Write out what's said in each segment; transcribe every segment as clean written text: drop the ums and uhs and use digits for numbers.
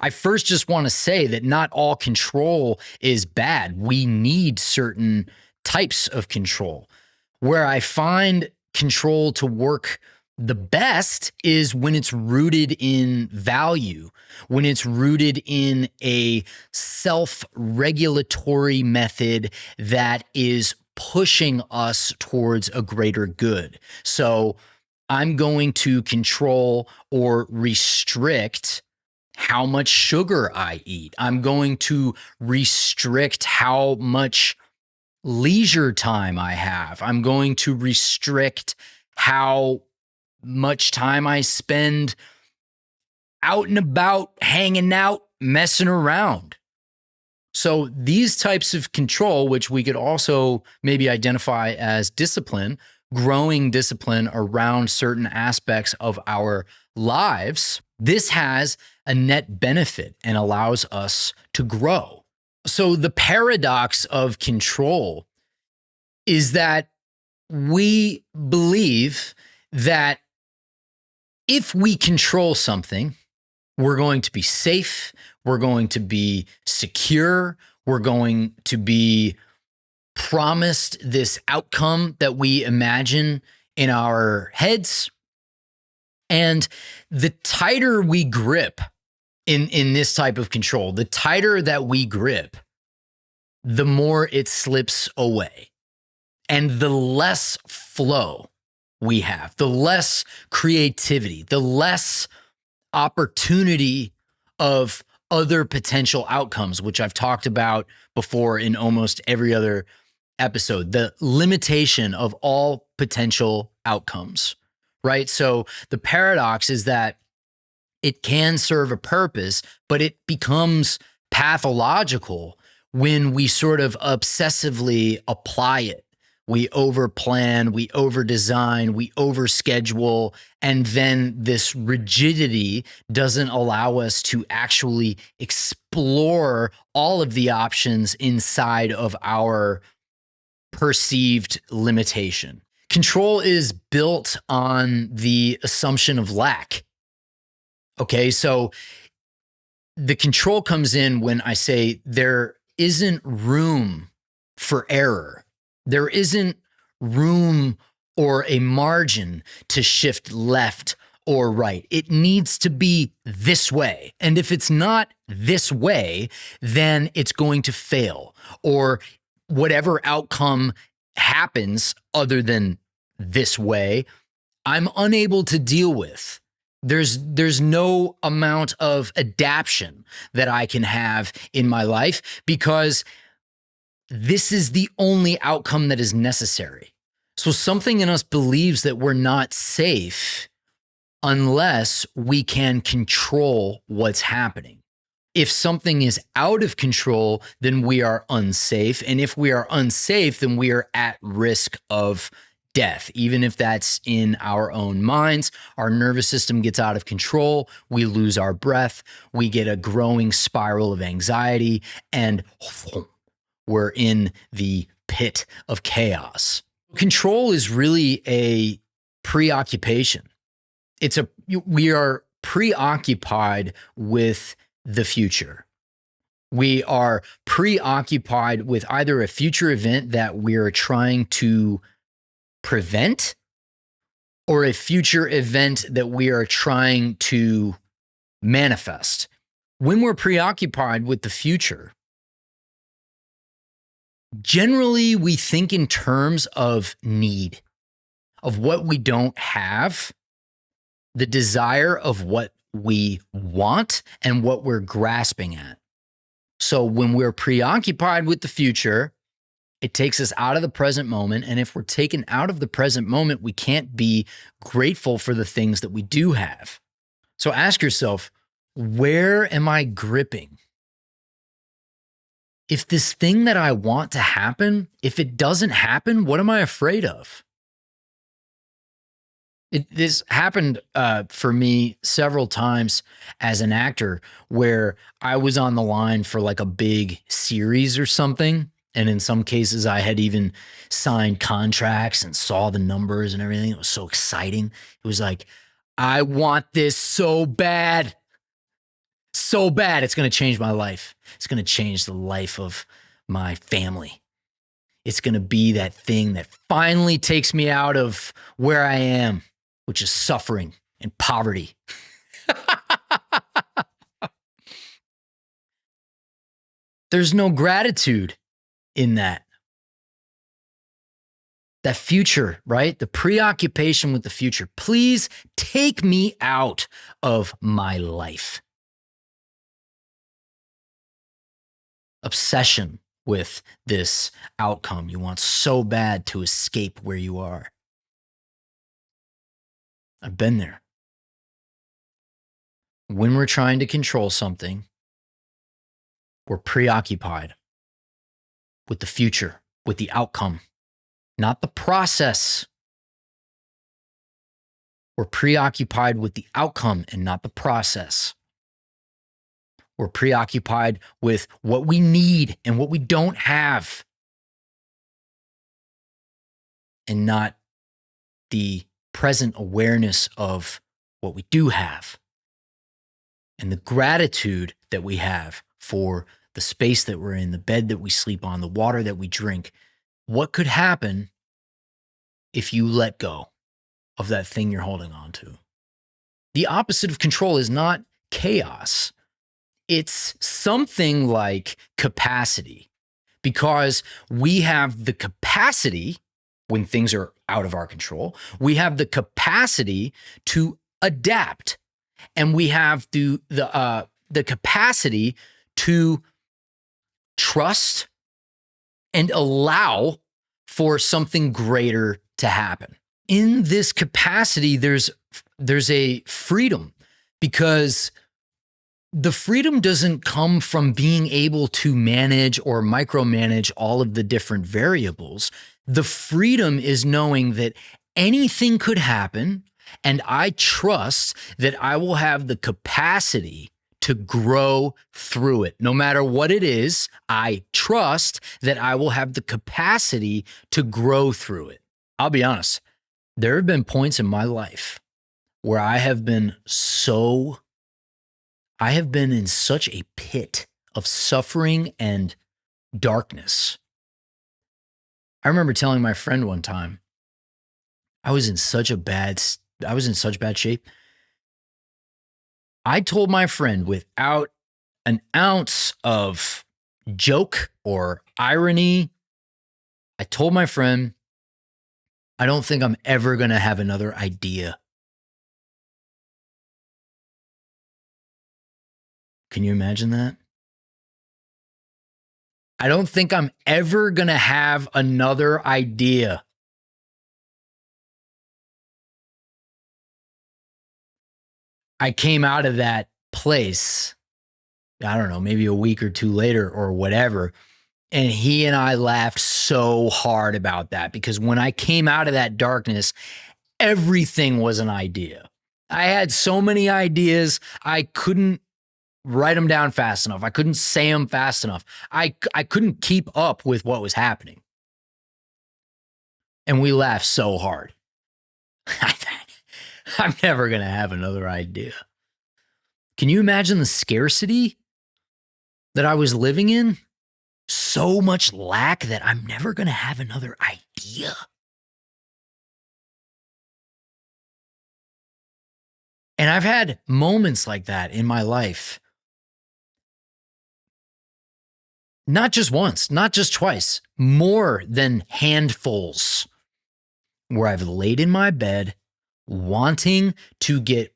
I first just want to say that not all control is bad. We need certain types of control. Where I find control to work the best is when it's rooted in value, when it's rooted in a self-regulatory method that is pushing us towards a greater good. So I'm going to control or restrict how much sugar I eat. I'm going to restrict how much leisure time I have. I'm going to restrict how much time I spend out and about, hanging out, messing around. So these types of control, which we could also maybe identify as discipline, growing discipline around certain aspects of our lives, this has a net benefit and allows us to grow. So the paradox of control is that we believe that if we control something, we're going to be safe, we're going to be secure, we're going to be promised this outcome that we imagine in our heads. And the tighter we grip in this type of control, the tighter that we grip, the more it slips away. And the less flow we have, the less creativity, the less opportunity of other potential outcomes, which I've talked about before in almost every other episode, the limitation of all potential outcomes, right? So the paradox is that it can serve a purpose, but it becomes pathological when we sort of obsessively apply it. We overplan, we overdesign, we overschedule, and then this rigidity doesn't allow us to actually explore all of the options inside of our perceived limitation. Control is built on the assumption of lack. Okay, so the control comes in when I say there isn't room for error. There isn't room or a margin to shift left or right. It needs to be this way. And if it's not this way, then it's going to fail, or whatever outcome happens other than this way, I'm unable to deal with. There's no amount of adaptation that I can have in my life because this is the only outcome that is necessary. So something in us believes that we're not safe unless we can control what's happening. If something is out of control, then we are unsafe. And if we are unsafe, then we are at risk of death, even if that's in our own minds. Our nervous system gets out of control. We lose our breath. We get a growing spiral of anxiety, and we're in the pit of chaos. Control is really a preoccupation. We are preoccupied with the future. We are preoccupied with either a future event that we're trying to prevent or a future event that we are trying to manifest. When we're preoccupied with the future, generally we think in terms of need, of what we don't have, the desire of what we want and what we're grasping at. So when we're preoccupied with the future, it takes us out of the present moment. And if we're taken out of the present moment, we can't be grateful for the things that we do have. So ask yourself, where am I gripping? If this thing that I want to happen, if it doesn't happen, what am I afraid of? This happened for me several times as an actor where I was on the line for like a big series or something. And in some cases, I had even signed contracts and saw the numbers and everything. It was so exciting. It was like, I want this so bad. so bad. It's going to change my life. It's going to change the life of my family. It's going to be that thing that finally takes me out of where I am, which is suffering and poverty. There's no gratitude in that. That future, right? The preoccupation with the future. Please take me out of my life. Obsession with this outcome. You want so bad to escape where you are. I've been there. When we're trying to control something, we're preoccupied with the future, with the outcome, not the process. We're preoccupied with the outcome and not the process. We're preoccupied with what we need and what we don't have, and not the present awareness of what we do have and the gratitude that we have for the space that we're in, the bed that we sleep on, the water that we drink. What could happen if you let go of that thing you're holding on to? The opposite of control is not chaos. It's something like capacity, because we have the capacity when things are out of our control. We have the capacity to adapt, and we have the capacity to trust and allow for something greater to happen. In this capacity, there's a freedom, because the freedom doesn't come from being able to manage or micromanage all of the different variables. The freedom is knowing that anything could happen, and I trust that I will have the capacity to grow through it. No matter what it is, I trust that I will have the capacity to grow through it. I'll be honest, there have been points in my life where I have been in such a pit of suffering and darkness. I remember telling my friend one time, I was in such bad shape. I told my friend, without an ounce of joke or irony, I told my friend, I don't think I'm ever going to have another idea. Can you imagine that? I don't think I'm ever going to have another idea. I came out of that place, I don't know, maybe a week or two later or whatever. And he and I laughed so hard about that, because when I came out of that darkness, everything was an idea. I had so many ideas, I couldn't write them down fast enough. I couldn't say them fast enough. I couldn't keep up with what was happening. And we laughed so hard. I'm never going to have another idea. Can you imagine the scarcity that I was living in? So much lack that I'm never going to have another idea. And I've had moments like that in my life. Not just once, not just twice, more than handfuls, where I've laid in my bed wanting to get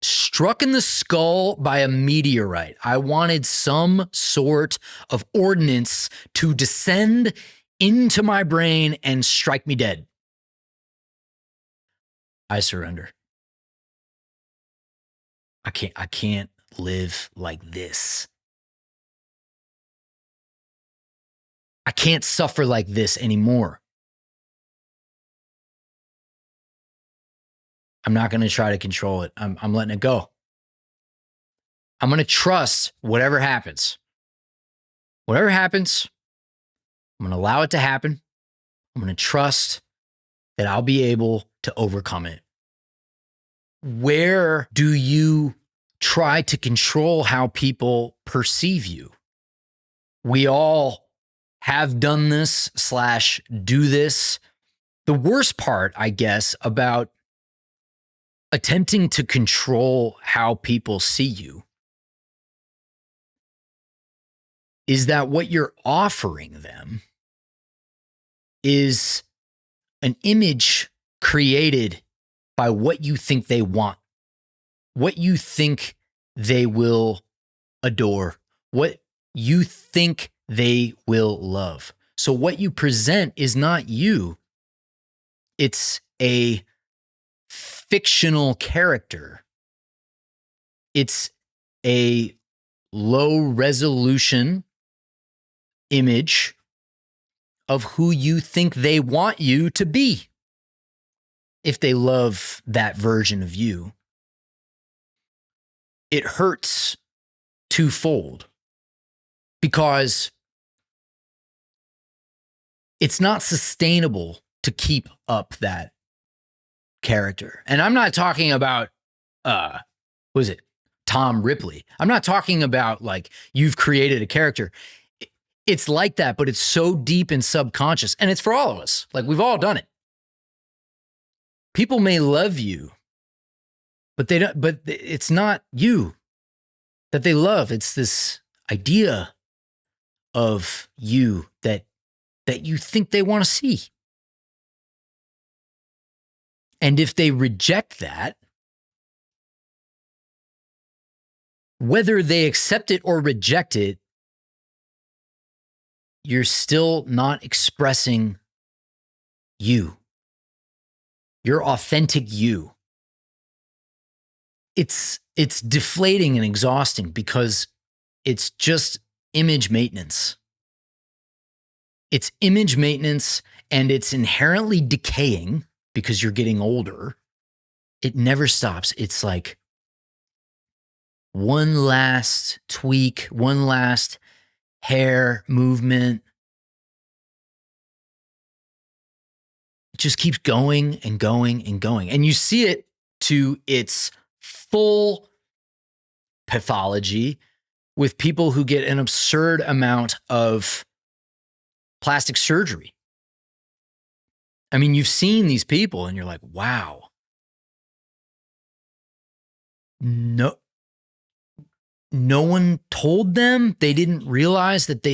struck in the skull by a meteorite. I wanted some sort of ordnance to descend into my brain and strike me dead. I surrender. I can't live like this. I can't suffer like this anymore. I'm not going to try to control it. I'm letting it go. I'm going to trust whatever happens. Whatever happens, I'm going to allow it to happen. I'm going to trust that I'll be able to overcome it. Where do you try to control how people perceive you. We all have done this / do this. The worst part, I guess, about attempting to control how people see you is that what you're offering them is an image created by what you think they want, what you think they will adore, what you think they will love. So what you present is not you. It's a fictional character. It's a low resolution image of who you think they want you to be. If they love that version of you, it hurts twofold because it's not sustainable to keep up that character. And I'm not talking about, was it Tom Ripley? I'm not talking about like you've created a character. It's like that, but it's so deep and subconscious. And it's for all of us. Like we've all done it. People may love you, but they don't, but it's not you that they love. It's this idea of you that you think they want to see. And if they reject that, whether they accept it or reject it, you're still not expressing you, your authentic you. It's deflating and exhausting because it's just image maintenance. It's image maintenance and it's inherently decaying because you're getting older. It never stops. It's like one last tweak, one last hair movement. It just keeps going and going and going. And you see it to its full pathology with people who get an absurd amount of plastic surgery. I mean, you've seen these people and you're like, wow. No one told them. They didn't realize that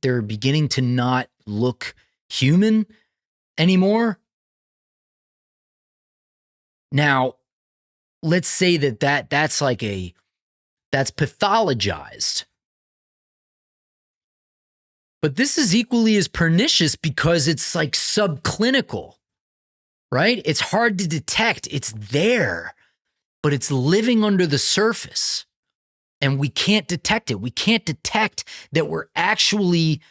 they're beginning to not look human anymore. Now, let's say that's pathologized. But this is equally as pernicious because it's like subclinical, right? It's hard to detect. It's there, but it's living under the surface and we can't detect it. We can't detect that we're actually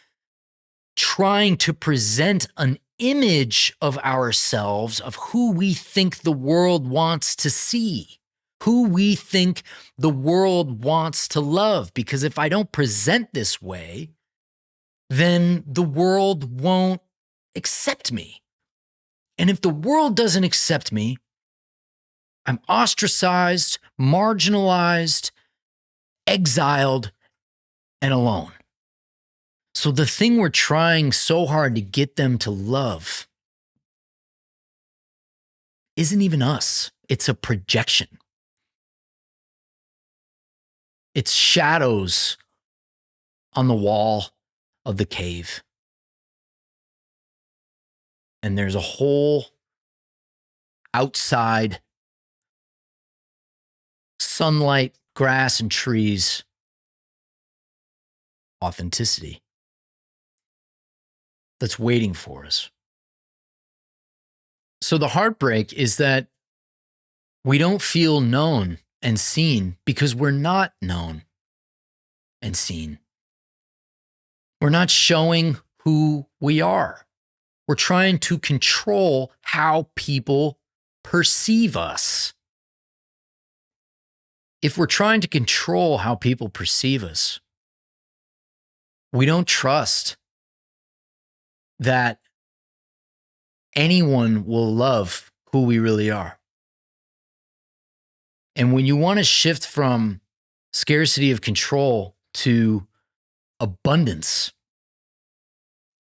trying to present an image of ourselves, of who we think the world wants to see, who we think the world wants to love. Because if I don't present this way, then the world won't accept me. And if the world doesn't accept me, I'm ostracized, marginalized, exiled, and alone. So the thing we're trying so hard to get them to love isn't even us. It's a projection. It's shadows on the wall of the cave. And there's a whole outside sunlight, grass, and trees authenticity that's waiting for us. So the heartbreak is that we don't feel known and seen because we're not known and seen. We're not showing who we are. We're trying to control how people perceive us. If we're trying to control how people perceive us, we don't trust that anyone will love who we really are. And when you want to shift from scarcity of control to abundance,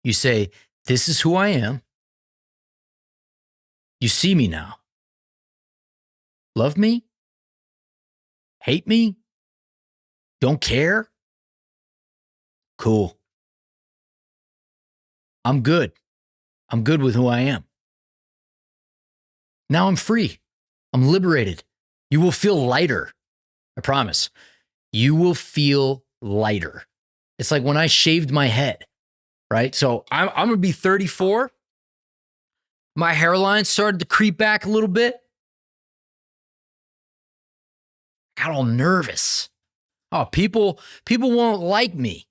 you say, this is who I am. You see me now. Love me? Hate me? Don't care? Cool. I'm good. I'm good with who I am. Now I'm free. I'm liberated. You will feel lighter. I promise. You will feel lighter. It's like when I shaved my head, right? So I'm going to be 34. My hairline started to creep back a little bit. I got all nervous. Oh, people won't like me.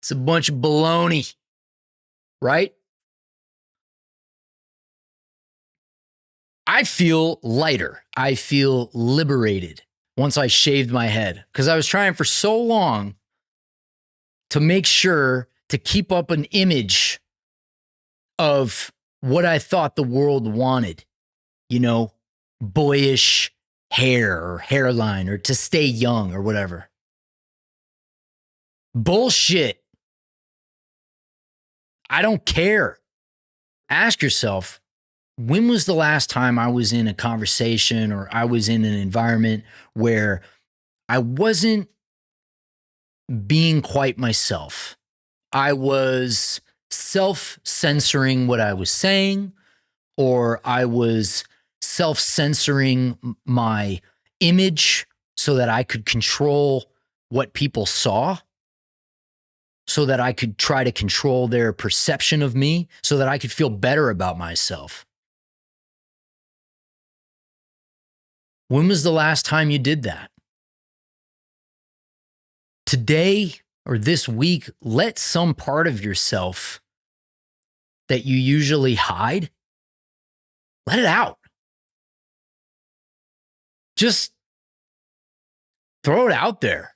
It's a bunch of baloney, right? I feel lighter. I feel liberated once I shaved my head because I was trying for so long to make sure to keep up an image of what I thought the world wanted, you know, boyish hair or hairline or to stay young or whatever. Bullshit. I don't care. Ask yourself, when was the last time I was in a conversation or I was in an environment where I wasn't being quite myself? I was self-censoring what I was saying, or I was self-censoring my image so that I could control what people saw, so that I could try to control their perception of me, so that I could feel better about myself. When was the last time you did that? Today or this week, let some part of yourself that you usually hide, let it out. Just throw it out there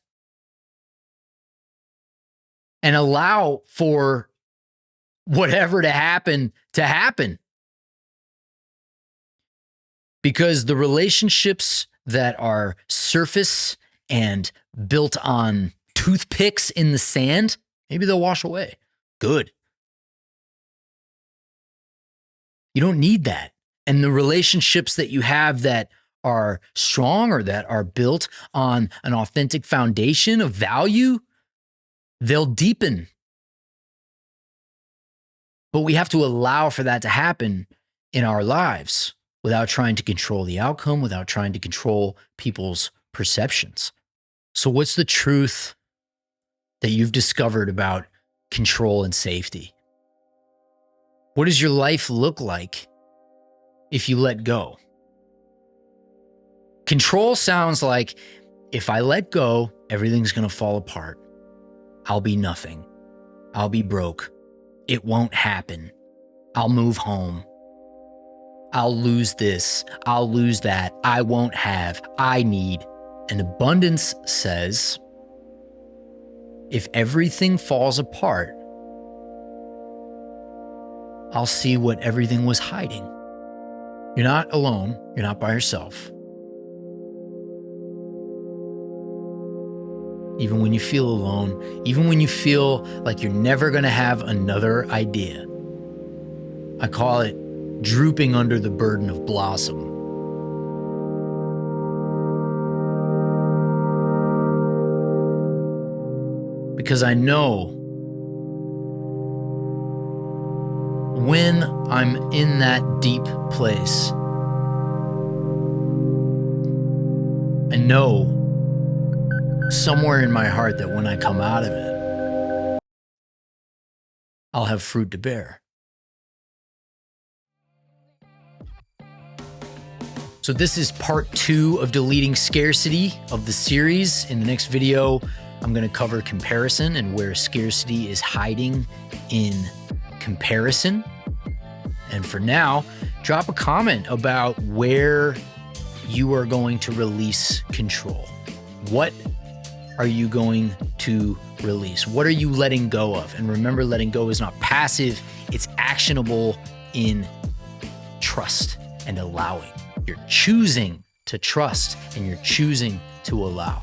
and allow for whatever to happen to happen. Because the relationships that are surface and built on toothpicks in the sand, maybe they'll wash away. Good. You don't need that. And the relationships that you have that are strong or that are built on an authentic foundation of value, they'll deepen. But we have to allow for that to happen in our lives without trying to control the outcome, without trying to control people's perceptions. So what's the truth that you've discovered about control and safety? What does your life look like if you let go? Control sounds like, if I let go, everything's going to fall apart. I'll be nothing. I'll be broke. It won't happen. I'll move home. I'll lose this. I'll lose that. I won't have. I need. And abundance says, if everything falls apart, I'll see what everything was hiding. You're not alone. You're not by yourself. Even when you feel alone, even when you feel like you're never going to have another idea. I call it drooping under the burden of blossom. Because I know when I'm in that deep place, I know somewhere in my heart that when I come out of it, I'll have fruit to bear. So this is part 2 of deleting scarcity of the series. In the next video, I'm going to cover comparison and where scarcity is hiding in comparison. And for now, drop a comment about where you are going to release control. What are you going to release? What are you letting go of? And remember, letting go is not passive, it's actionable in trust. and allowing. You're choosing to trust and you're choosing to allow.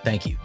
Thank you.